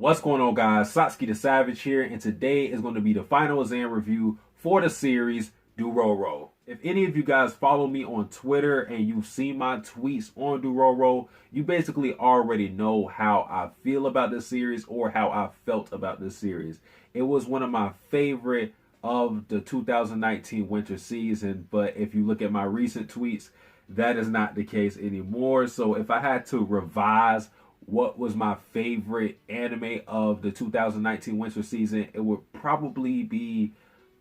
What's going on, guys? Satsuki the Savage here, and today is going to be the final exam review for the series Dororo. If any of you guys follow me on Twitter and you've seen my tweets on Dororo, you basically already know how I feel about this series or how I felt about this series. It was one of my favorite of the 2019 winter season, but if you look at my recent tweets, that is not the case anymore. So if I had to revise what was my favorite anime of the 2019 winter season, it would probably be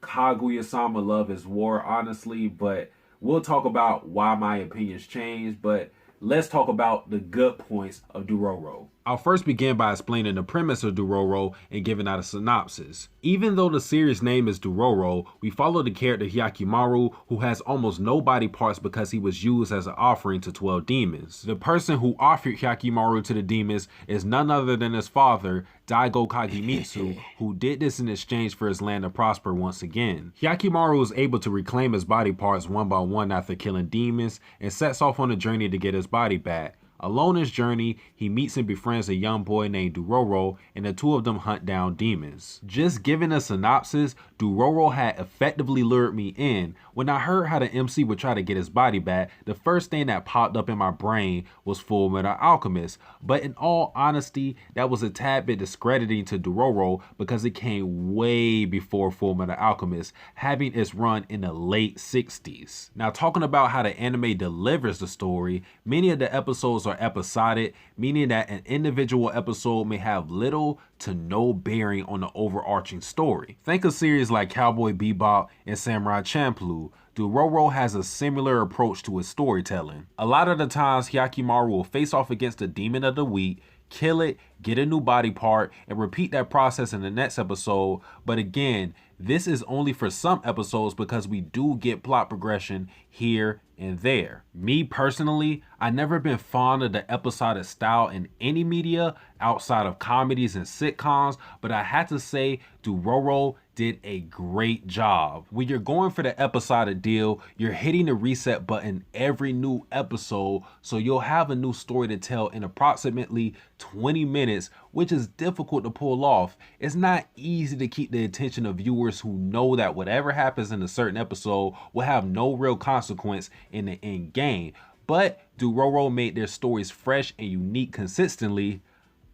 Kaguya-sama Love is War, honestly. But we'll talk about why my opinions changed. But let's talk about the good points of Dororo. I'll first begin by explaining the premise of Dororo and giving out a synopsis. Even though the series name is Dororo, we follow the character Hyakimaru, who has almost no body parts because he was used as an offering to 12 demons. The person who offered Hyakimaru to the demons is none other than his father, Daigo Kagemitsu, who did this in exchange for his land to prosper once again. Hyakimaru was able to reclaim his body parts one by one after killing demons and sets off on a journey to get his body back. Along his journey, he meets and befriends a young boy named Dororo, and the two of them hunt down demons. Just giving a synopsis, Dororo had effectively lured me in. When I heard how the MC would try to get his body back, the first thing that popped up in my brain was Fullmetal Alchemist. But in all honesty, that was a tad bit discrediting to Dororo because it came way before Fullmetal Alchemist, having its run in the late 60s. Now, talking about how the anime delivers the story, many of the episodes are episodic, meaning that an individual episode may have little to no bearing on the overarching story. Think of series like Cowboy Bebop and Samurai Champloo. Dororo has a similar approach to its storytelling. A lot of the times, Hyakimaru will face off against the demon of the week, kill it, get a new body part, and repeat that process in the next episode. But again, this is only for some episodes because we do get plot progression here and there. Me personally, I never been fond of the episodic style in any media outside of comedies and sitcoms, but I had to say Dororo did a great job. When you're going for the episodic deal, you're hitting the reset button every new episode, so you'll have a new story to tell in approximately 20 minutes, which is difficult to pull off. It's not easy to keep the attention of viewers who know that whatever happens in a certain episode will have no real consequence in the end game. But Dororo made their stories fresh and unique consistently,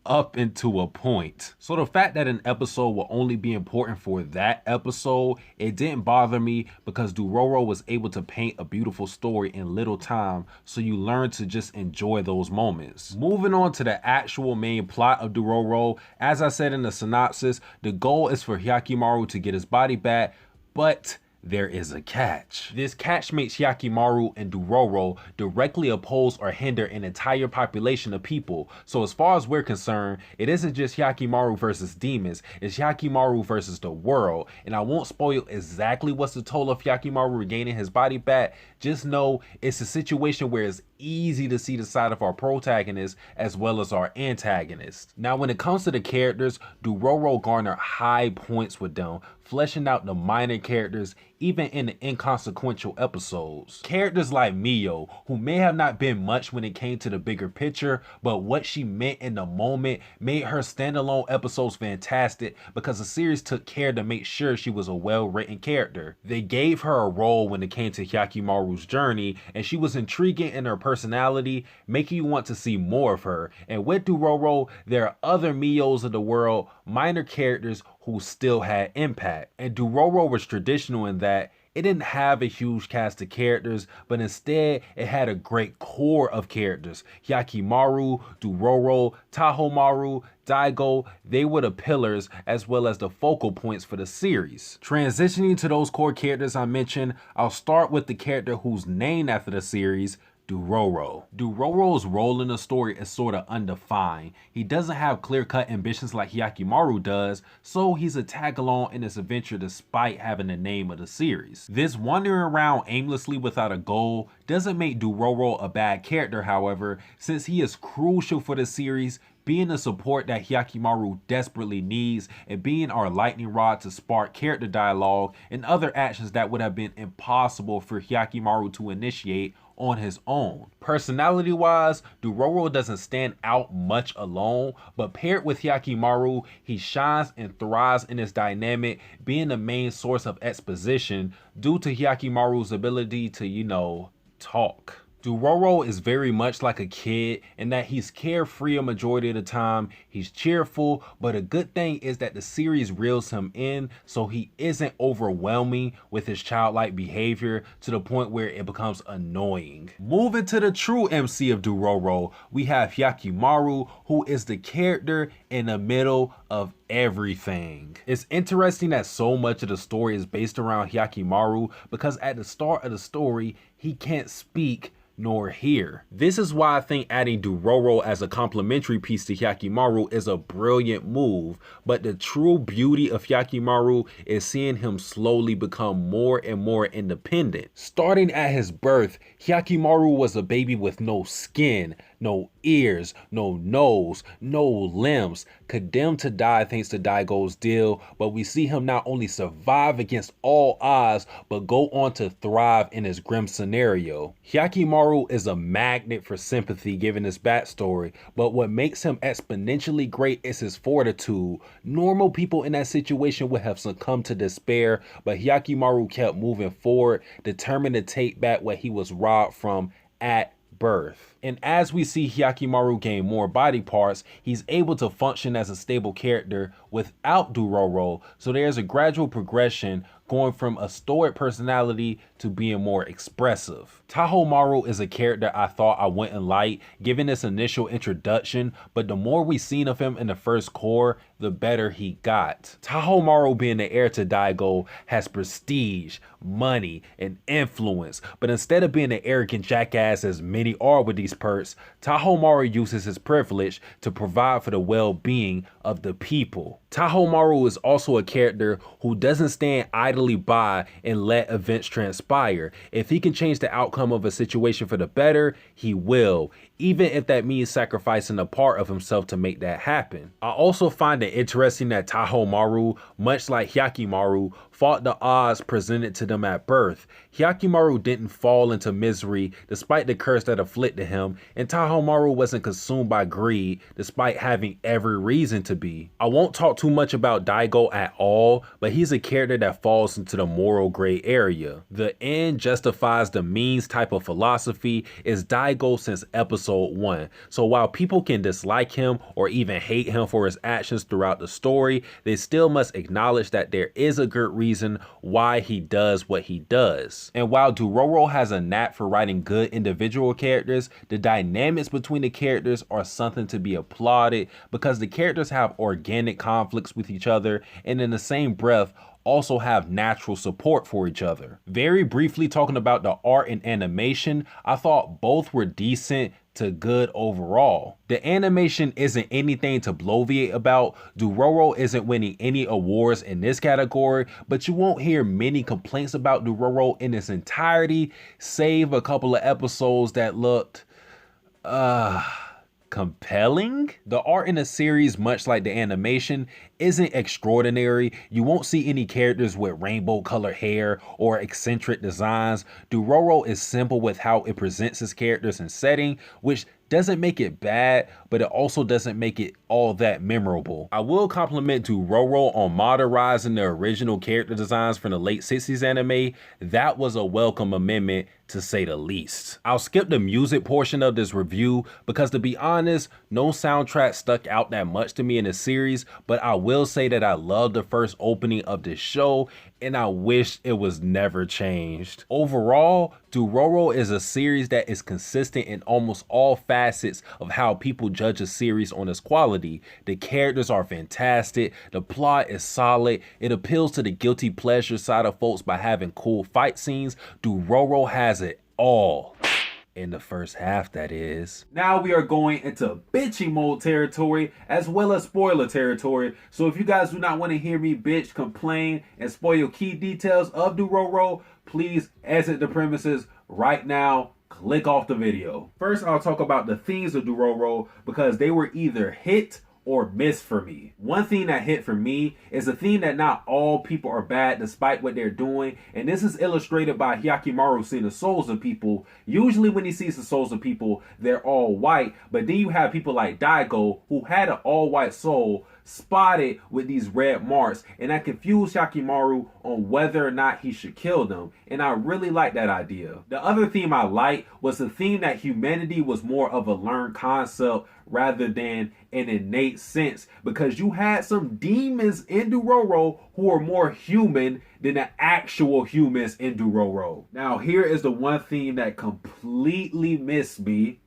up into a point. So the fact that an episode will only be important for that episode, it didn't bother me because Dororo was able to paint a beautiful story in little time, so you learn to just enjoy those moments. Moving on to the actual main plot of Dororo, as I said in the synopsis, the goal is for Hyakimaru to get his body back, but there is a catch. This catch makes Hyakimaru and Dororo directly oppose or hinder an entire population of people. So as far as we're concerned, it isn't just Hyakimaru versus demons, it's Hyakimaru versus the world. And I won't spoil exactly what's the toll of Hyakimaru regaining his body back. Just know it's a situation where it's easy to see the side of our protagonist as well as our antagonist. Now, when it comes to the characters, Dororo garnered high points with them, fleshing out the minor characters even in the inconsequential episodes. Characters like Mio, who may have not been much when it came to the bigger picture, but what she meant in the moment made her standalone episodes fantastic because the series took care to make sure she was a well-written character. They gave her a role when it came to Hyakimaru's journey, and she was intriguing in her personality, making you want to see more of her. And with Dororo, there are other Mios of the world, minor characters who still had impact. And Dororo was traditional in that it didn't have a huge cast of characters, but instead it had a great core of characters. Hyakimaru, Dororo, Tahomaru, Daigo, they were the pillars as well as the focal points for the series. Transitioning to those core characters I mentioned, I'll start with the character who's named after the series, Dororo. Dororo's role in the story is sort of undefined. He doesn't have clear-cut ambitions like Hyakimaru does, so he's a tag-along in this adventure despite having the name of the series. This wandering around aimlessly without a goal doesn't make Dororo a bad character, however, since he is crucial for the series being the support that Hyakimaru desperately needs, and being our lightning rod to spark character dialogue and other actions that would have been impossible for Hyakimaru to initiate on his own. Personality wise, Dororo doesn't stand out much alone, but paired with Hyakimaru, he shines and thrives in his dynamic, being the main source of exposition due to Hyakimaru's ability to, talk. Dororo is very much like a kid in that he's carefree a majority of the time, he's cheerful, but a good thing is that the series reels him in so he isn't overwhelming with his childlike behavior to the point where it becomes annoying. Moving to the true MC of Dororo, we have Hyakimaru, who is the character in the middle of everything. It's interesting that so much of the story is based around Hyakimaru because at the start of the story, he can't speak nor hear. This is why I think adding Dororo as a complementary piece to Hyakimaru is a brilliant move, but the true beauty of Hyakimaru is seeing him slowly become more and more independent. Starting at his birth, Hyakimaru was a baby with no skin, no ears, no nose, no limbs, condemned to die thanks to Daigo's deal, but we see him not only survive against all odds, but go on to thrive in his grim scenario. Hyakimaru is a magnet for sympathy given his backstory, but what makes him exponentially great is his fortitude. Normal people in that situation would have succumbed to despair, but Hyakimaru kept moving forward, determined to take back what he was robbed from at birth. And as we see Hyakimaru gain more body parts, he's able to function as a stable character without Dororo, so there's a gradual progression going from a stoic personality to being more expressive. Tahomaru is a character I thought I wouldn't like given this initial introduction, but the more we've seen of him in the first core, the better he got. Tahomaru, being the heir to Daigo, has prestige, money, and influence, but instead of being an arrogant jackass as many are with these perks, Tahomaru uses his privilege to provide for the well-being of the people. Tahomaru is also a character who doesn't stand idly by and let events transpire. If he can change the outcome of a situation for the better, he will, even if that means sacrificing a part of himself to make that happen. I also find it interesting that Tahomaru, much like Hyakimaru, fought the odds presented to them at birth. Hyakimaru didn't fall into misery despite the curse that afflicted him, and Tahomaru wasn't consumed by greed despite having every reason to be. I won't talk too much about Daigo at all, but he's a character that falls into the moral gray area. The end justifies the means type of philosophy is Daigo since episode 1. So while people can dislike him or even hate him for his actions throughout the story, they still must acknowledge that there is a good reason why he does what he does. And while Dororo has a knack for writing good individual characters, the dynamics between the characters are something to be applauded because the characters have organic conflicts with each other and in the same breath also have natural support for each other. Very briefly talking about the art and animation, I thought both were decent to good overall. The animation isn't anything to bloviate about. Dororo isn't winning any awards in this category, but you won't hear many complaints about Dororo in its entirety, save a couple of episodes that looked compelling. The art in the series, much like the animation, isn't extraordinary. You won't see any characters with rainbow colored hair or eccentric designs. Dororo is simple with how it presents its characters and setting, which doesn't make it bad, but it also doesn't make it all that memorable. I will compliment Dororo on modernizing the original character designs from the late 60s anime. That was a welcome amendment to say the least. I'll skip the music portion of this review because, to be honest, no soundtrack stuck out that much to me in the series, but I will say that I love the first opening of this show and I wish it was never changed. Overall, Dororo is a series that is consistent in almost all facets of how people judge a series on its quality. The characters are fantastic, the plot is solid, it appeals to the guilty pleasure side of folks by having cool fight scenes. Dororo has it all. In the first half, that is. Now we are going into bitching mode territory as well as spoiler territory. So if you guys do not want to hear me bitch, complain, and spoil key details of Dororo, please exit the premises right now click off the video. First, I'll talk about the themes of Dororo because they were either hit or miss for me. One thing that hit for me is a theme that not all people are bad despite what they're doing, and this is illustrated by Hyakimaru seeing the souls of people. Usually when he sees the souls of people, they're all white, but then you have people like Daigo who had an all-white soul spotted with these red marks, and that confused Hyakimaru on whether or not he should kill them, and I really like that idea. The other theme I liked was the theme that humanity was more of a learned concept rather than an innate sense, because you had some demons in Dororo who are more human than the actual humans in Dororo. Now here is the one theme that completely missed me.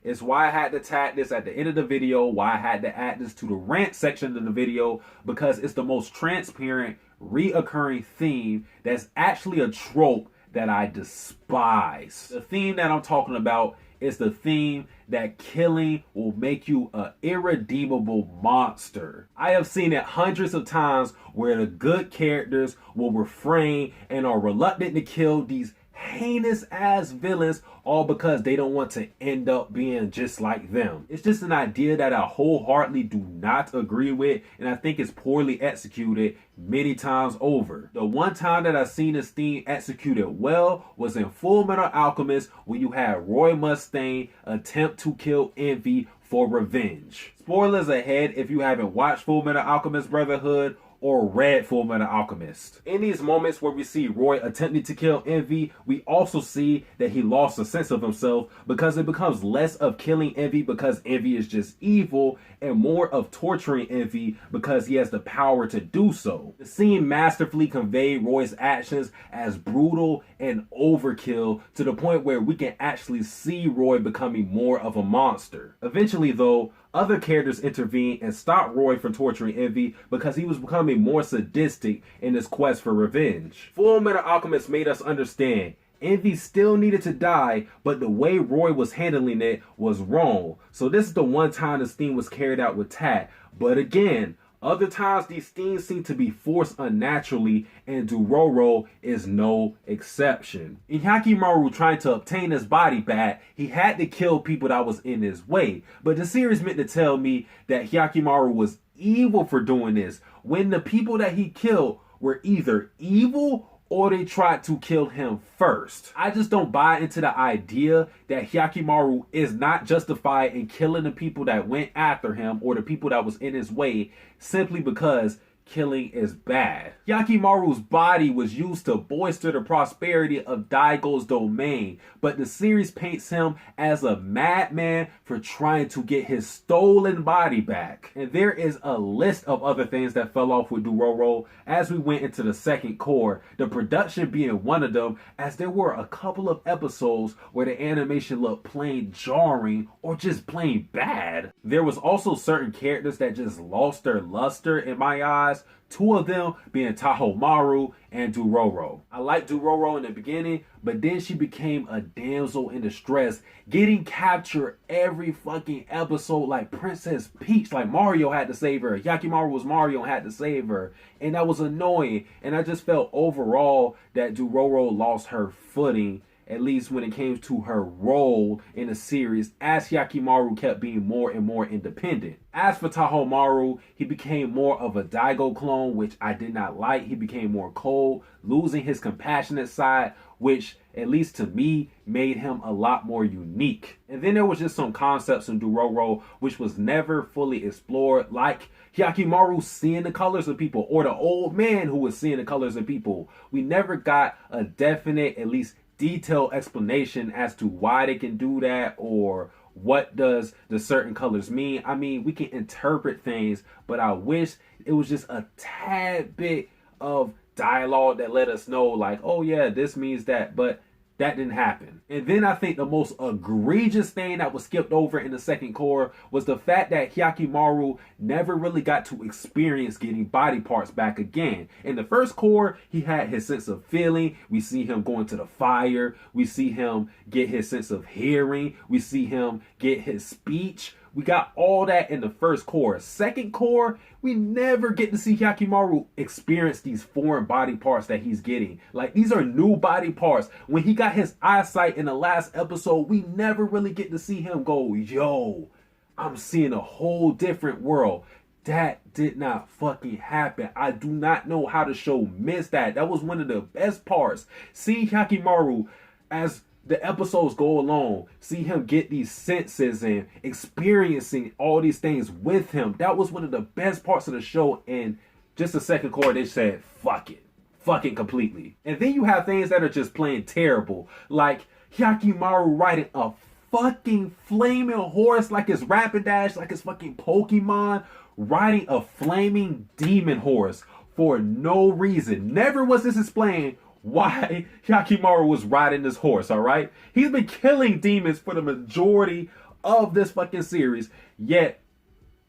It's why I had to tag this at the end of the video, why I had to add this to the rant section of the video, because it's the most transparent, reoccurring theme that's actually a trope that I despise. The theme that I'm talking about is the theme that killing will make you an irredeemable monster. I have seen it hundreds of times where the good characters will refrain and are reluctant to kill these heinous ass villains, all because they don't want to end up being just like them. It's just an idea that I wholeheartedly do not agree with, and I think it's poorly executed many times over. The one time that I've seen this theme executed well was in Full Metal Alchemist, when you had Roy Mustang attempt to kill Envy for revenge. Spoilers ahead if you haven't watched Full Metal Alchemist Brotherhood or read Full Metal Alchemist. In these moments where we see Roy attempting to kill Envy, we also see that he lost a sense of himself, because it becomes less of killing Envy because Envy is just evil and more of torturing Envy because he has the power to do so. The scene masterfully conveyed Roy's actions as brutal and overkill to the point where we can actually see Roy becoming more of a monster. Eventually though, other characters intervened and stopped Roy from torturing Envy because he was becoming more sadistic in his quest for revenge. Full Metal Alchemist made us understand Envy still needed to die, but the way Roy was handling it was wrong. So this is the one time this theme was carried out with tact. But again, other times these themes seem to be forced unnaturally, and Dororo is no exception. In Hyakimaru trying to obtain his body back, he had to kill people that was in his way. But the series meant to tell me that Hyakimaru was evil for doing this, when the people that he killed were either evil or they tried to kill him first. I just don't buy into the idea that Hyakimaru is not justified in killing the people that went after him or the people that was in his way simply because killing is bad. Hyakimaru's body was used to bolster the prosperity of Daigo's domain, but the series paints him as a madman for trying to get his stolen body back. And there is a list of other things that fell off with Dororo as we went into the second core, the production being one of them, as there were a couple of episodes where the animation looked plain jarring or just plain bad. There was also certain characters that just lost their luster in my eyes, two of them being Tahomaru and Dororo. I liked Dororo in the beginning, but then she became a damsel in distress, getting captured every fucking episode like Princess Peach, like Mario had to save her. Hyakimaru was Mario and had to save her, and that was annoying. And I just felt overall that Dororo lost her footing, at least when it came to her role in the series, as Hyakimaru kept being more and more independent. As for Tahomaru, he became more of a Daigo clone, which I did not like. He became more cold, losing his compassionate side, which, at least to me, made him a lot more unique. And then there was just some concepts in Dororo which was never fully explored, like Hyakimaru seeing the colors of people, or the old man who was seeing the colors of people. We never got a definite, at least detailed explanation as to why they can do that, or what does the certain colors mean. I mean, we can interpret things, but I wish it was just a tad bit of dialogue that let us know, like, oh yeah, this means that, but that didn't happen. And then I think the most egregious thing that was skipped over in the second core was the fact that Hyakimaru never really got to experience getting body parts back again. In the first core, he had his sense of feeling. We see him going to the fire. We see him get his sense of hearing. We see him get his speech. We got all that in the first core. Second core, we never get to see Hyakkimaru experience these foreign body parts that he's getting. Like, these are new body parts. When he got his eyesight in the last episode, we never really get to see him go, yo, I'm seeing a whole different world. That did not fucking happen. I do not know how the show missed that. That was one of the best parts. See Hyakkimaru as the episodes go along, see him get these senses and experiencing all these things with him. That was one of the best parts of the show. And just the second core, they said, fuck it. Fucking completely. And then you have things that are just plain terrible. Like Hyakkimaru riding a fucking flaming horse like it's Rapidash, like it's fucking Pokemon. Riding a flaming demon horse for no reason. Never was this explained why Hyakkimaru was riding this horse, alright? He's been killing demons for the majority of this fucking series, yet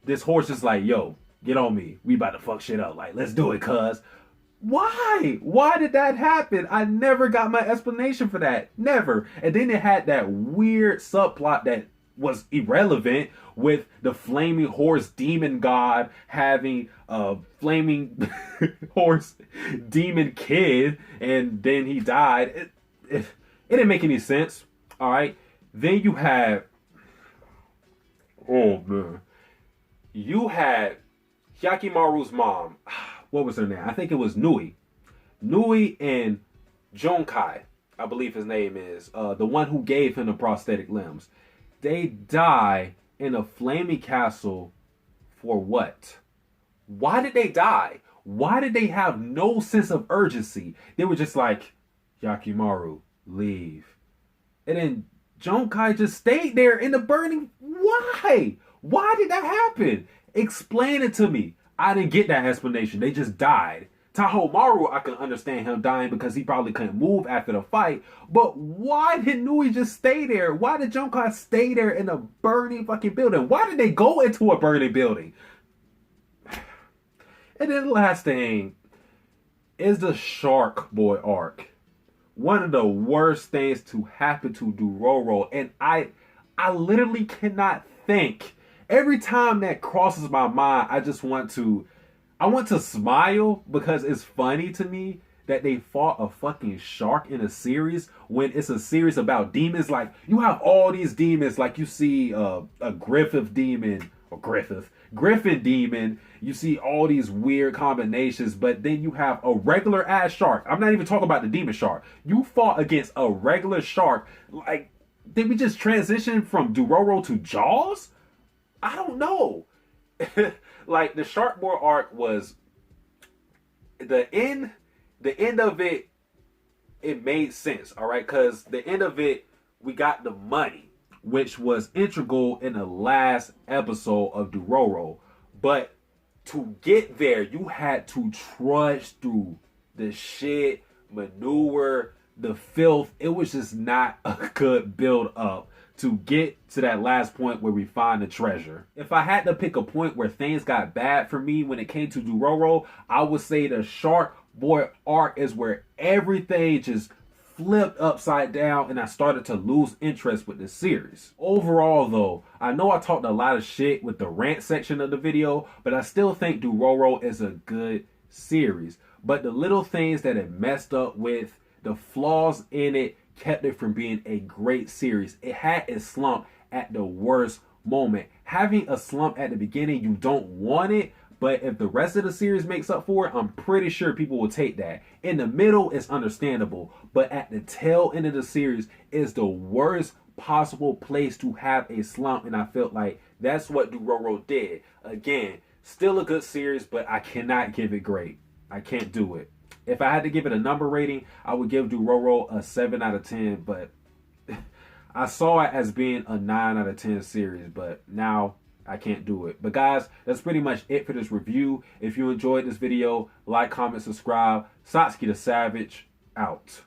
this horse is like, yo, get on me. We about to fuck shit up. Like, let's do it, cuz. Why? Why did that happen? I never got my explanation for that. Never. And then it had that weird subplot that was irrelevant with the flaming horse demon god having a flaming horse demon kid, and then he died. It didn't make any sense. All right. Then you had, oh man, you had Hyakkimaru's mom. What was her name? I think it was Nui. Nui and Jonkai, I believe his name is, the one who gave him the prosthetic limbs. They die in a flaming castle for what? Why did they die? Why did they have no sense of urgency? They were just like, Hyakkimaru, leave. And then Jonkai just stayed there in the burning. Why? Why did that happen? Explain it to me. I didn't get that explanation. They just died. Tahomaru, I can understand him dying because he probably couldn't move after the fight. But why did Nui just stay there? Why did Jonkai stay there in a burning fucking building? Why did they go into a burning building? And then the last thing is the Shark Boy arc. One of the worst things to happen to Dororo. And I literally cannot think. Every time that crosses my mind, I want to smile because it's funny to me that they fought a fucking shark in a series when it's a series about demons. Like, you have all these demons, like you see a Griffith demon, or Griffin demon. You see all these weird combinations, but then you have a regular ass shark. I'm not even talking about the demon shark. You fought against a regular shark. Like, did we just transition from Dororo to Jaws? I don't know. Like, the Shark Boy arc was the end of it. It made sense, all right, because the end of it, we got the money, which was integral in the last episode of Dororo. But to get there, you had to trudge through the shit, manure, the filth. It was just not a good build up to get to that last point where we find the treasure. If I had to pick a point where things got bad for me when it came to Dororo, I would say the Shark Boy arc is where everything just flipped upside down and I started to lose interest with the series. Overall though, I know I talked a lot of shit with the rant section of the video, but I still think Dororo is a good series. But the little things that it messed up with, the flaws in it, kept it from being a great series. It had a slump at the worst moment. Having a slump at the beginning, you don't want it, but if the rest of the series makes up for it, I'm pretty sure people will take that. In the middle, it's understandable, but at the tail end of the series is the worst possible place to have a slump, and I felt like that's what Dororo did. Again, still a good series, but I cannot give it great. I can't do it. If I had to give it a number rating, I would give Dororo a 7 out of 10, but I saw it as being a 9 out of 10 series, but now I can't do it. But guys, that's pretty much it for this review. If you enjoyed this video, like, comment, subscribe. Satsuki the Savage, out.